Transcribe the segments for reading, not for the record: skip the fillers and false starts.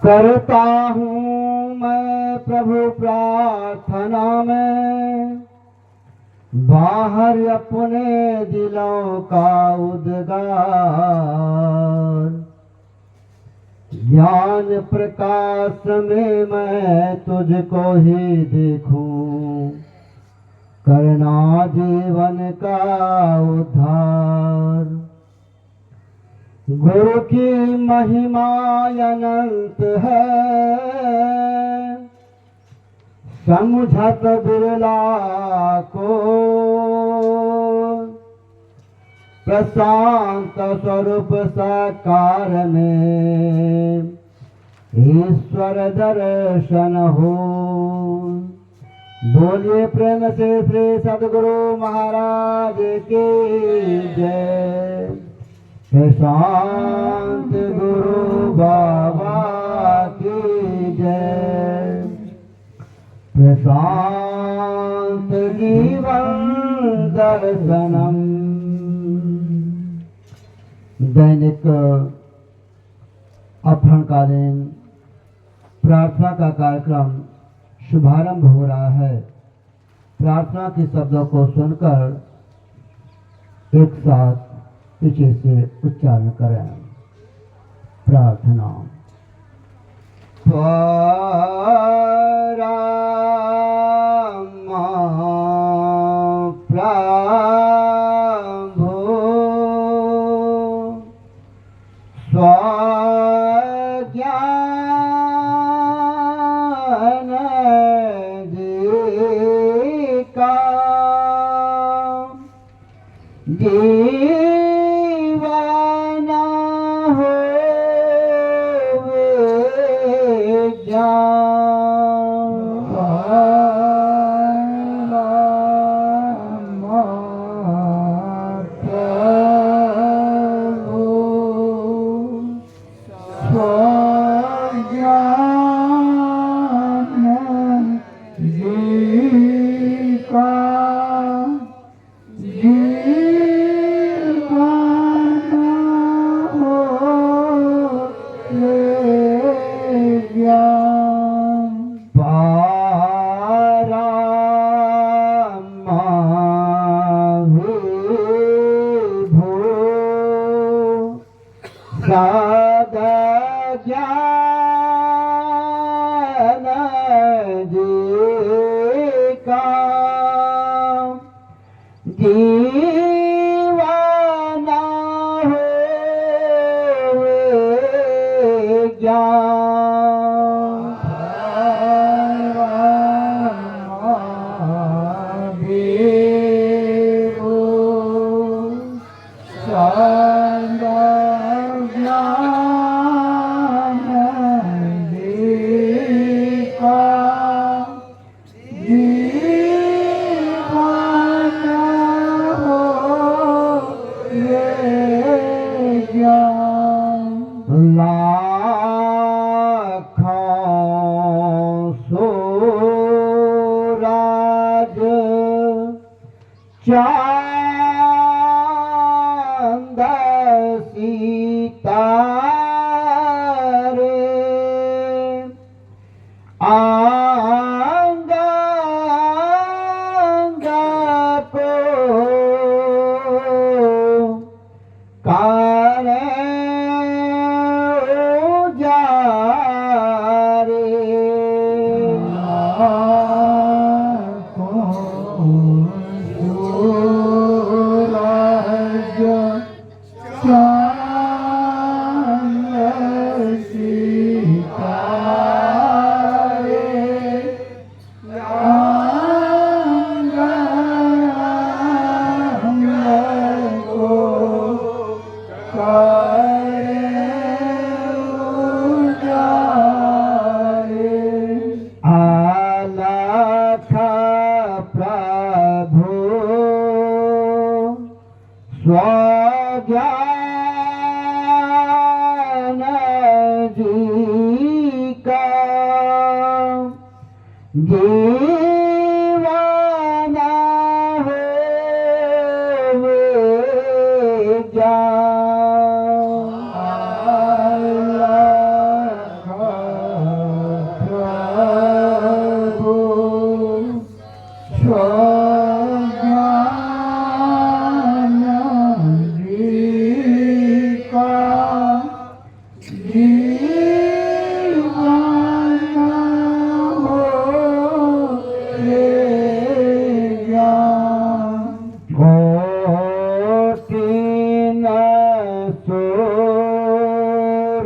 करता हूँ मैं प्रभु प्रार्थना में, बाहर अपने दिलों का उद्गार। ज्ञान प्रकाश में मैं तुझको ही देखूं, करना जीवन का उद्धार। गुरु की महिमा अनंत है, समझत बिरला को। प्रशांत स्वरूप साकार में ईश्वर दर्शन हो। बोलिए प्रेम से श्री सद्गुरु महाराज की जय। प्रशांत गुरु बाबा की जय। प्रशांत जीवन दर्शनम। दैनिक अपहरणकालीन प्रार्थना का कार्यक्रम शुभारंभ हो रहा है। प्रार्थना के शब्दों को सुनकर एक साथ पीछे से उच्चारण करें। प्रार्थना। दीवाना हो दीवाना हो चांद सितारे आंग आंग को कारे उजारे। स्वज्ञान जी का दीवाना हो जा।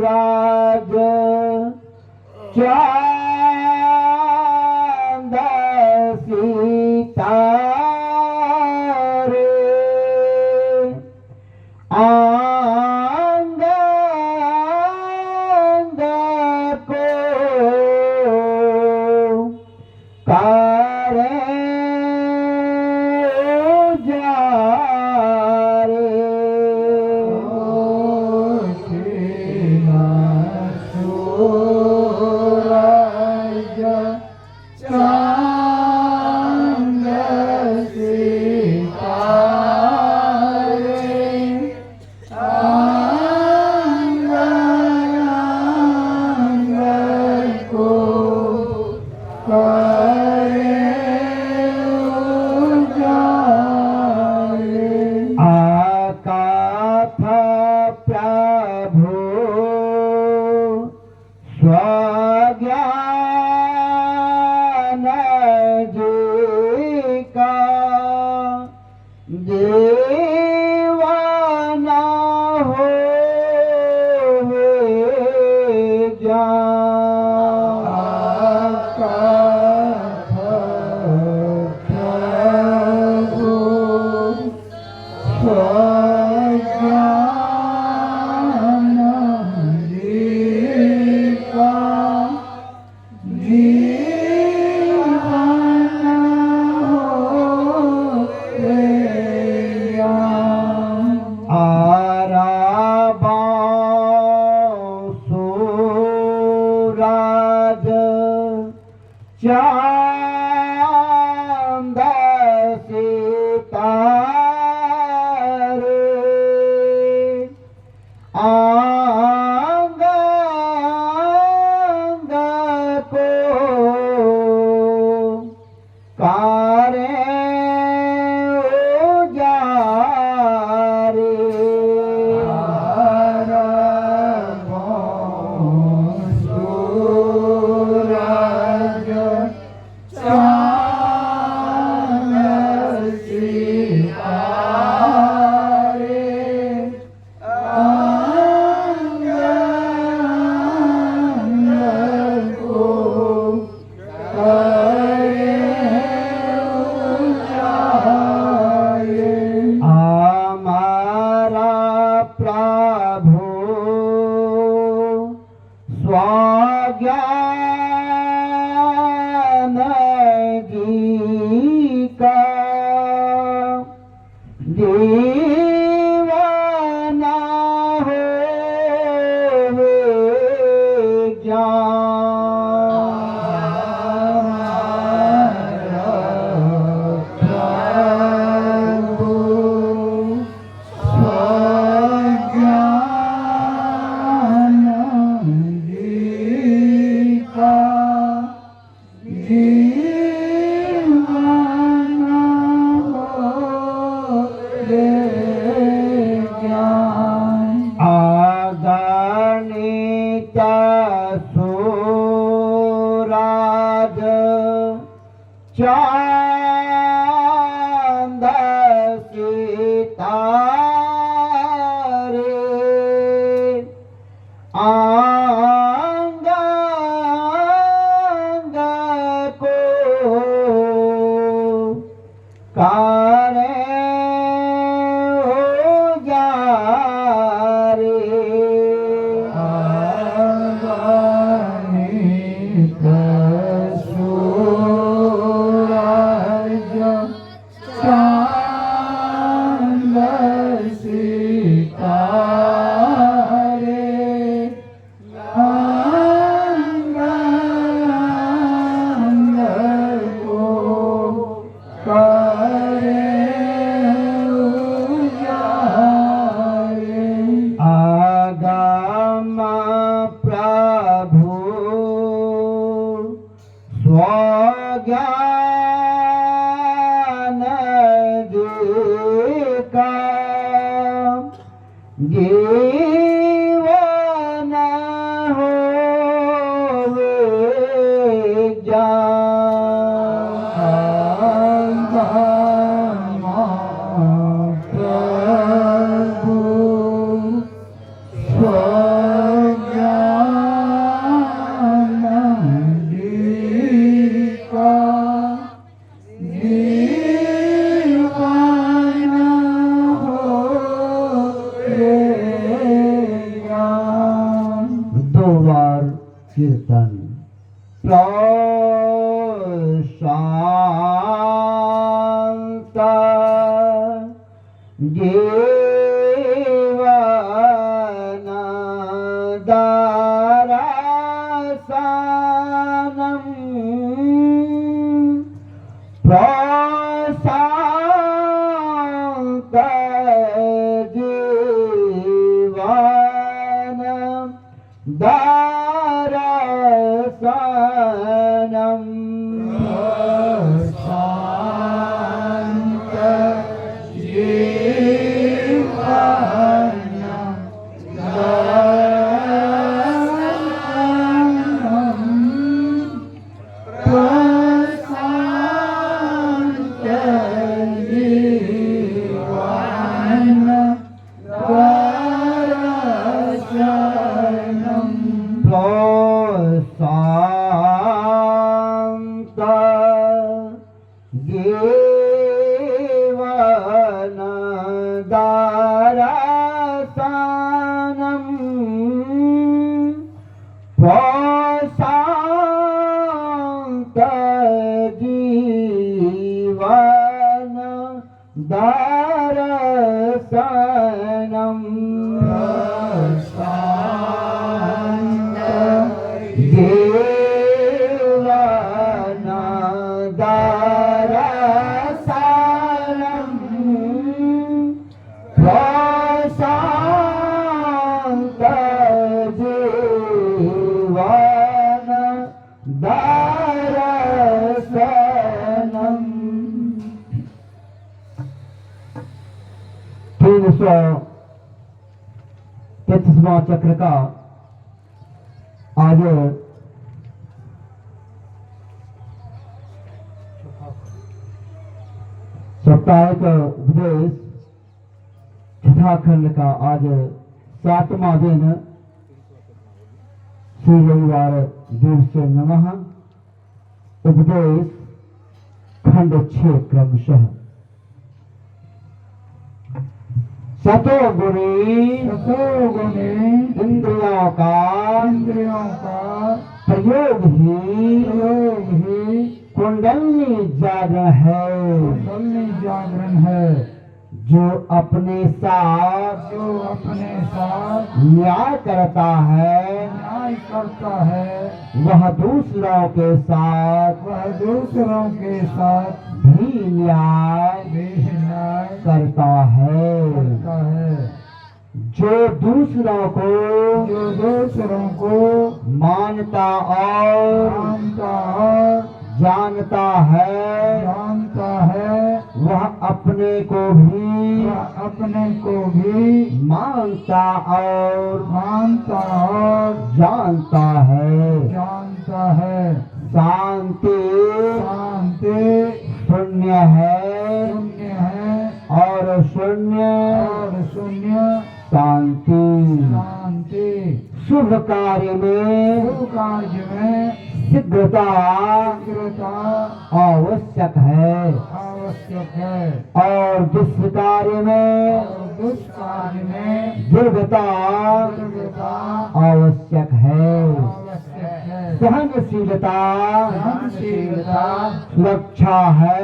राज चांद सितारे आंग आंग को करे स्वज्ञान जी का दीवाना हो चांद सितारे आंग आंग को करे उजारे स्वज्ञान जी का दीवाना हो सूरज चांद सितारे आंग आंग को करे उजारे स्वज्ञान जी का जीवन हो प्रभु 2 बार कीर्तन। प्रशांत जीवन दरसनम प्रशांत जीवन दरसनम प्रशांत जीवन दरसनम प्रशांत जीवन दरसनम प्रशांत जीवन दरसनम प्रशांत जीवन दरसनम। 333वां चक्र का आज साप्ताहिक उपदेश छठा खंड का आज 7वां दिन श्री रविवार दिवस नमः उपदेश खंड 6 क्रमशः। सतोगुणी इंद्रियों का प्रयोग ही कुंडली जागरण है। जो अपने साथ न्याय करता है वह दूसरों के साथ भी न्याय करता है। जो दूसरों को मानता और जानता है वह अपने को भी मानता और जानता है। शांति शून्य है और शून्य शांति। शुभ कार्य में शीघ्रता आवश्यक है और दुष्कार्य में दीर्घता आवश्यक है। सहनशीलता सुरक्षा है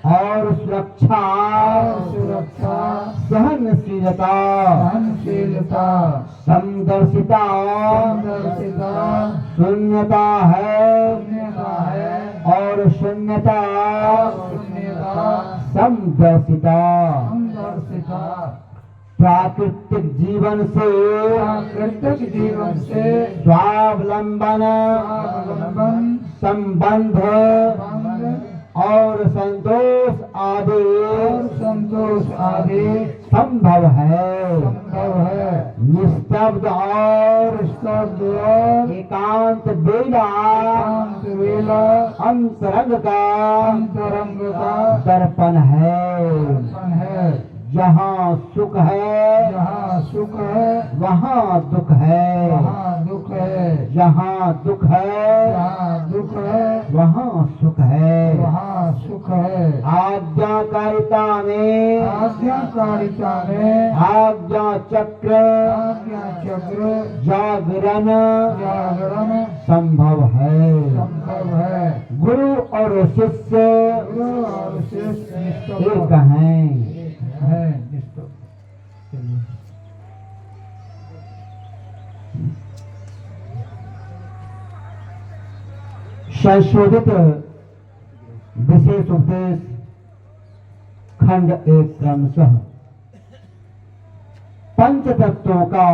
और सुरक्षा सहनशीलता समदर्शिता शून्यता है और शून्यता समदर्शिता। प्राकृतिक जीवन से स्वावलंबन संबंध और संतोष आदि संभव है। निस्तब्ध और एकांत बेला अंतरंग का दर्पण है। जहाँ सुख है वहाँ दुख है। जहाँ दुख है वहाँ सुख है। आज्ञाकारिता में आज्ञा चक्र जागरण संभव है। गुरु और शिष्य एक हैं। संशोधित विशेष उपदेश खंड 1 क्रमशः पंच तत्वों का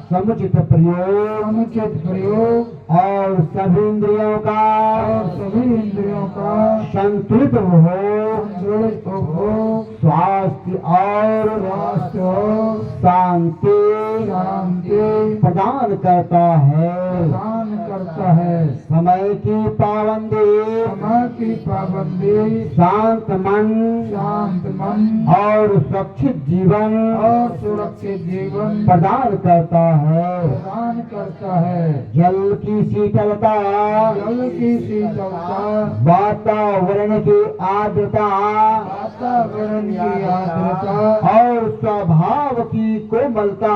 समुचित प्रयोग और सभी इंद्रियों का संतुलित हो स्वास्थ्य और शांति प्रदान करता है। समय की पाबंदी शांत मन और सुरक्षित जीवन प्रदान करता है। जल की शीतलता वातावरण की आर्द्रता और स्वभाव की कोमलता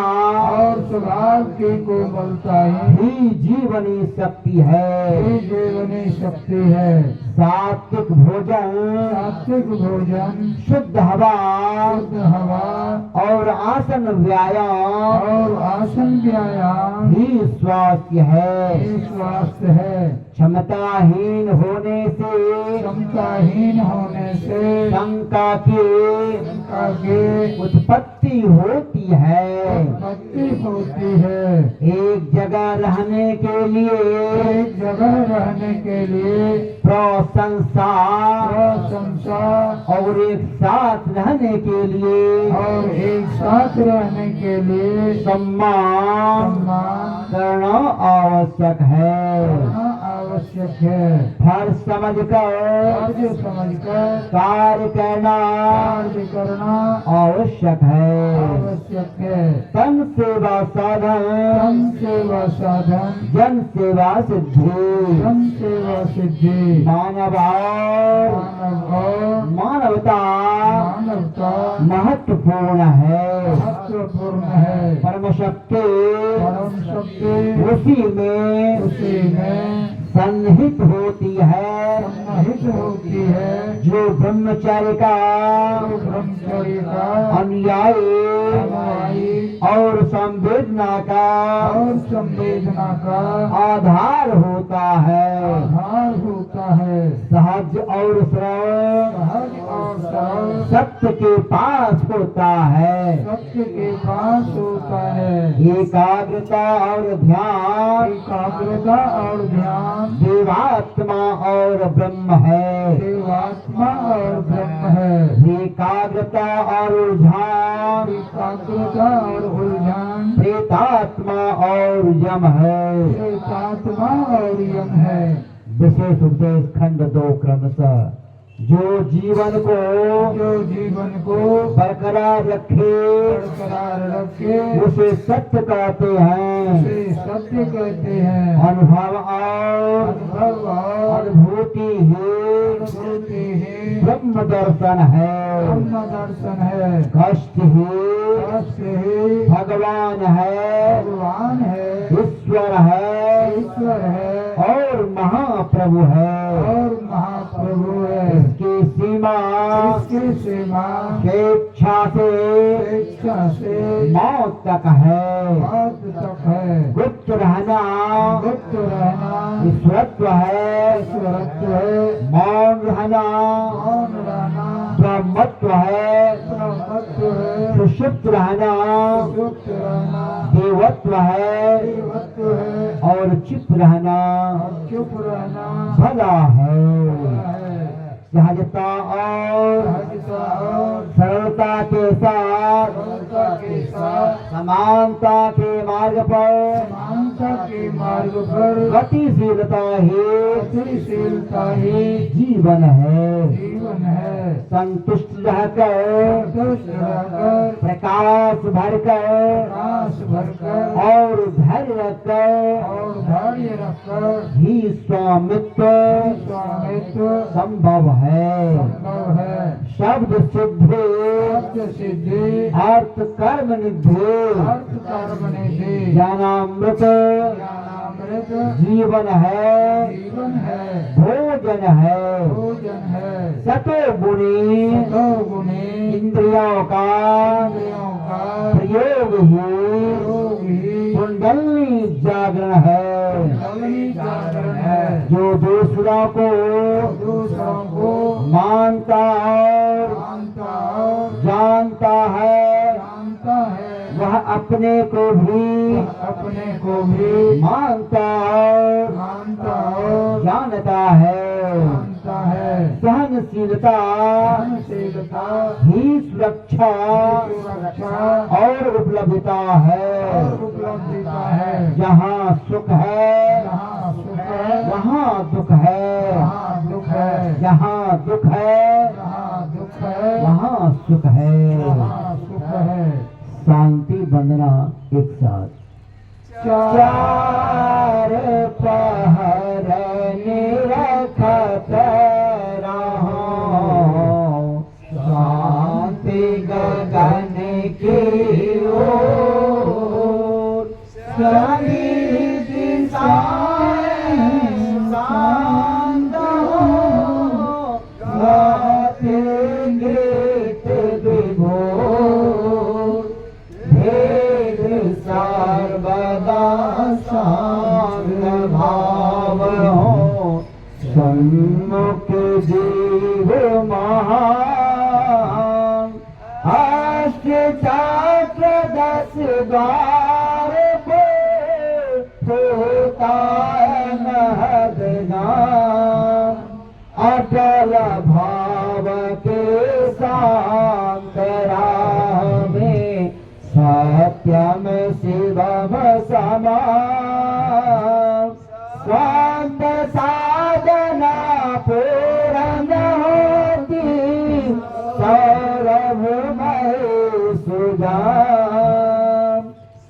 ही जीवनी शक्ति है। सात्विक भोजन शुद्ध हवा और आसन व्यायाम ही स्वास्थ्य है। क्षमताहीन होने से शंका की उत्पत्ति होती है। एक जगह रहने के लिए प्रशंसा और एक साथ रहने के लिए सम्मान करना आवश्यक है। फर्ज समझकर कार्य करना आवश्यक है। तन सेवा साधन जन सेवा सिद्धि मानवता महत्वपूर्ण है। परम शक्ति उसी में सन्निहित होती है जो ब्रह्मचर्य का अनुयायी और संवेदना का आधार होता है। सहज और सरल सत्य के पास होता है। एकाग्रता और ध्यान देवात्मा और ब्रह्म है। एकाग्रता और उलझान प्रेतात्मा और यम है। विशेष उपदेश खंड 2 क्रमशः जो जीवन को बरकरार रखे उसे सत्य कहते हैं। अनुभव और अनुभूति ही ब्रह्म दर्शन है। कष्ट ही भगवान है। ईश्वर है और महाप्रभु है। इसकी सीमा स्वेच्छा से मौत तक है। गुप्त रहना ईश्वरत्व है। मौन रहना ब्रह्मत्व है। सुषुप्त रहना देवत्व है और चुप रहना भला है। सहजता और सरलता के साथ समानता के मार्ग पर गतिशीलता ही जीवन है। संतुष्ट रहकर प्रकाश भरकर और धैर्य रखकर ही स्वामित्व संभव है। शब्द सिद्धि सिद्धि अर्थ कर्म निधि अर्थ कर्म निधि ज्ञानामृत ज्ञानामृत जीवन है जीवन है भोजन है भोजन है सतो गुणी सतो गुणी इंद्रियों का इंद्रियों का प्रयोग ही कुंडली जागरण है कुंडली जागरण है जो दूसरों को मानता और जानता है वह अपने को भी मानता और जानता है सहनशीलता ही सुरक्षा और उपलब्धता है जहाँ सुख है वहाँ दुख है जहाँ दुख है वहाँ सुख है शांति वंदना एक साथ चार पहर निरखत रहो शांति गगन की ओर सभी दिशाएं शांत हो गाते गीत विभोर भेद सर्वदा शांत भाव हो सम्मुख जीव महान अष्ट चक्र 10 द्वार पे होता महद नाम अटल भाव के शांत राह में सत्यम शिवम समान स्वांत साधना पूर्ण होती सौरभ में सुजान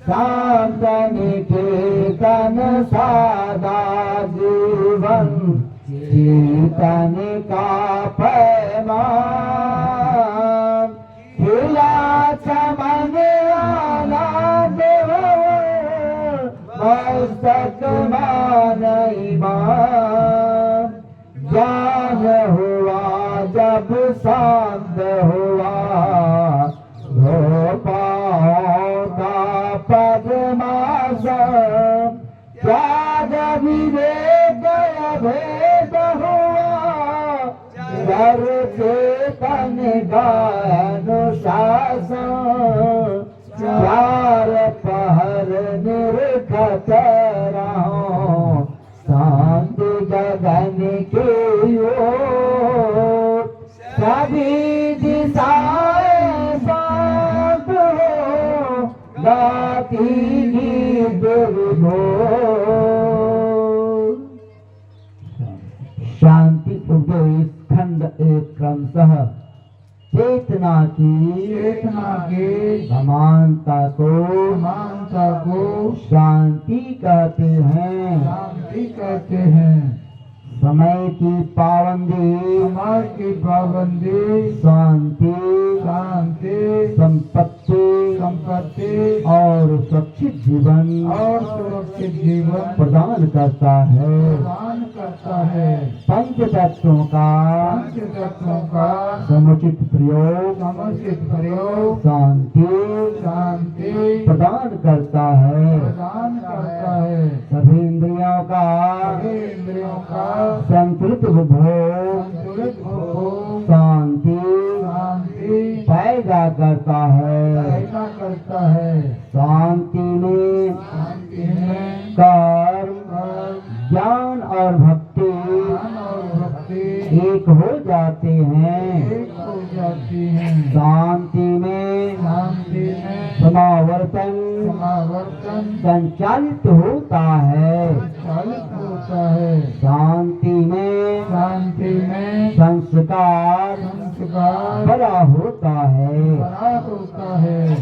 शांत निकेतन सादा जीवन कीर्तन का पैमान खिला चमन आनंद मस्तक मान ईमान ज्ञान हुआ जब शांत हुआ गोपाओं का पद्मासन त्याग विवेक भेद हुआ जर चेतन का अनुशासन चार पहर निरखत रहो शांति गगन की ओर सभी दिशाएं शांत हो गाती गीत विभोर शांति उपदेश खंड 1 क्रमशः चेतना की समानता को शांति कहते हैं समय की पाबंदी शांति संपत्ति और सुरक्षित जीवन प्रदान करता है पंच तत्वों का समुचित प्रयोग शांति प्रदान करता है सभी इंद्रियों का संतुलित उपभोग शांति पैदा करता है शांति में कर्म ज्ञान और भक्ति एक हो जाते हैं शांति में समावर्तन संचालित होता है शांति में संस्कार बड़ा होता है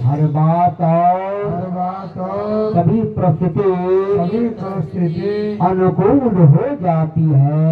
हर बात और सभी परिस्थिति अनुकूल हो जाती है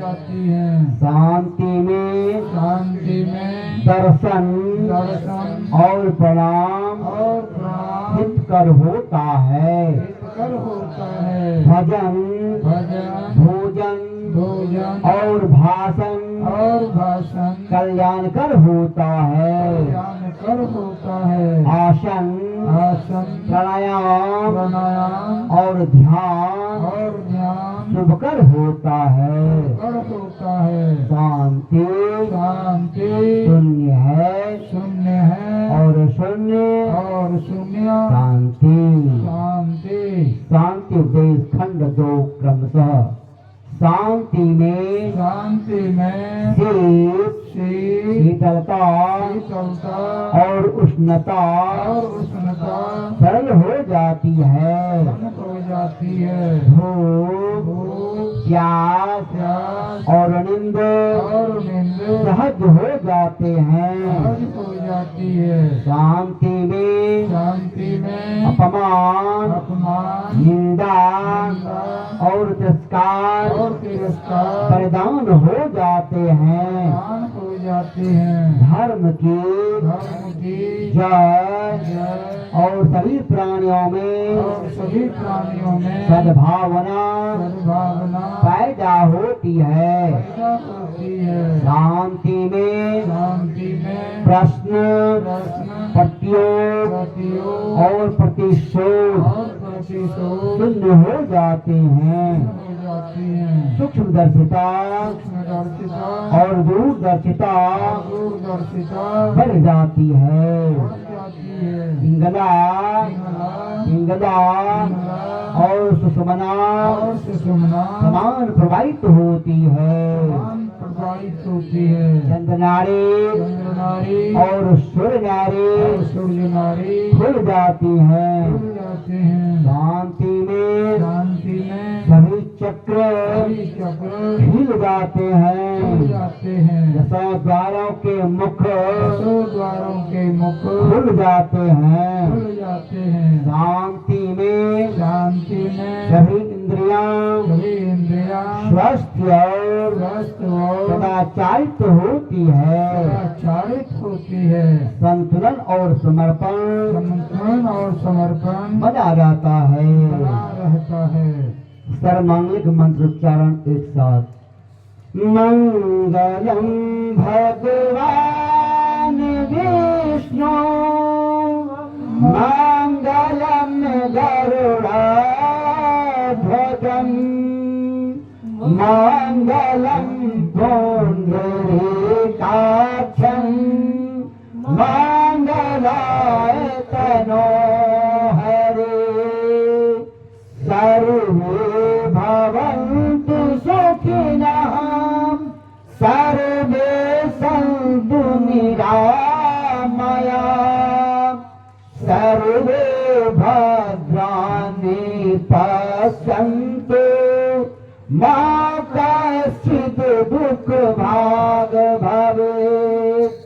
जाती हैं। शांति में शांति में दर्शन दर्शन और प्रणाम और प्रणाम हितकर होता है। हितकर होता है। भजन भजन भोजन भोजन और भाषण और भाषण कल्याणकर होता है। कल्याणकर होता है। आसन आसन प्राणायाम प्राणायाम और ध्यान और ध्यान शुभकर होता है। कर होता है। शांति शांति शून्य है शून्य है और शून्य और शून्य शांति। शांति। शांति उपदेश खंड 2 क्रमशः। शांति में शांति में शीत शीतलता शीतलता और उष्णता और उष्णता सरल हो जाती है। शांत हो जाती है। भूख भूख प्यास प्यास और नींद और नींद सहज हो जाते हैं। सहज हो जाती है। शांति में शांति में अपमान अपमान निंदा निंदा और तिरस्कार और तिरस्कार परिधान हो जाते हैं। दान हो जाते हैं। धर्म की धर्म की जय जय और सभी प्राणियों में और सभी प्राणियों में सद्भावना सद्भावना पैदा होती है। पैदा होती है। शांति में शांति में प्रश्न प्रश्न प्रतियोग प्रतियोग और प्रतिशोध और प्रतिशोध शून्य हो जाते हैं। हो जाती हैं। सूक्ष्मदर्शिता सूक्ष्मदर्शिता और दूरदर्शिता दूरदर्शिता बढ़ जाती है। बढ़ जाती है। पिंगला पिंगला पिंगला और सुषमना और सुषुम्ना समान प्रवाहित होती है। समान प्रवाहित होती है। चंद्रनारी चंद्रनारी और सूर्यनारी और सूर्य नारी खुल जाती है। खुल जाते हैं। शांति में शांति में सभी चक्र सभी चक्र हिल जाते खुल हैं। जाते हैं। दसों द्वारों के मुख दसों द्वारों के मुख खुल जाते हैं। खुल जाते हैं। शांति में शांति में सभी इंद्रियां सभी इंद्रियां स्वस्थ और स्वस्थ और सदाचारित होती है। सदाचारित होती है। संतुलन और समर्पण समर्पण और समर्पण बना रहता है। बना रहता है। सर्वमांगलिक मंत्र उच्चारण एक साथ। मंगलम भगवान विष्णु मंगलम गरुड़ध्वजं मंगलम पुंडरीकाक्षं मंगलाय तनोहरे। सर्वे भवन्तु सुखिनः सर्वे सन्तु निरामयाः सर्वे भद्राणि पश्यन्तु मा कश्चित् दुःखभाग् भवेत्।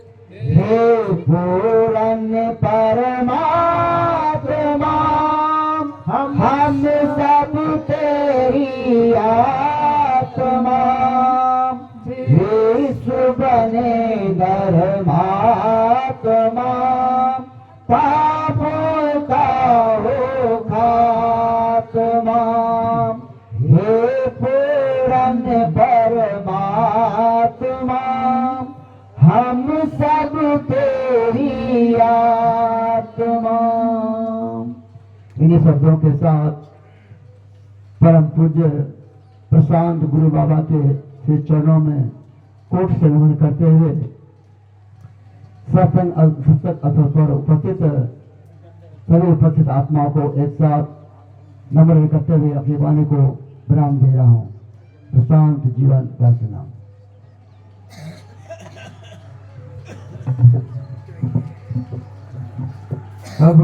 हे पूरण्य परमात्मा हम सब तेरी आत्मा। विश्व बने धर्मात्मा पापों का हो खात्मा। हे पूरण्य परमात्मा हम सब तेरी आत्मा। इन्हीं शब्दों के साथ परम पूज्य प्रशांत गुरु बाबा के श्री चरणों में कोट से नमन करते हुए सत्संग अवसर पर उपस्थित सभी उपस्थित आत्माओं को एक साथ नम्र करते हुए अपनी वाणी को विराम दे रहा हूँ। प्रशांत जीवन का नाम। अब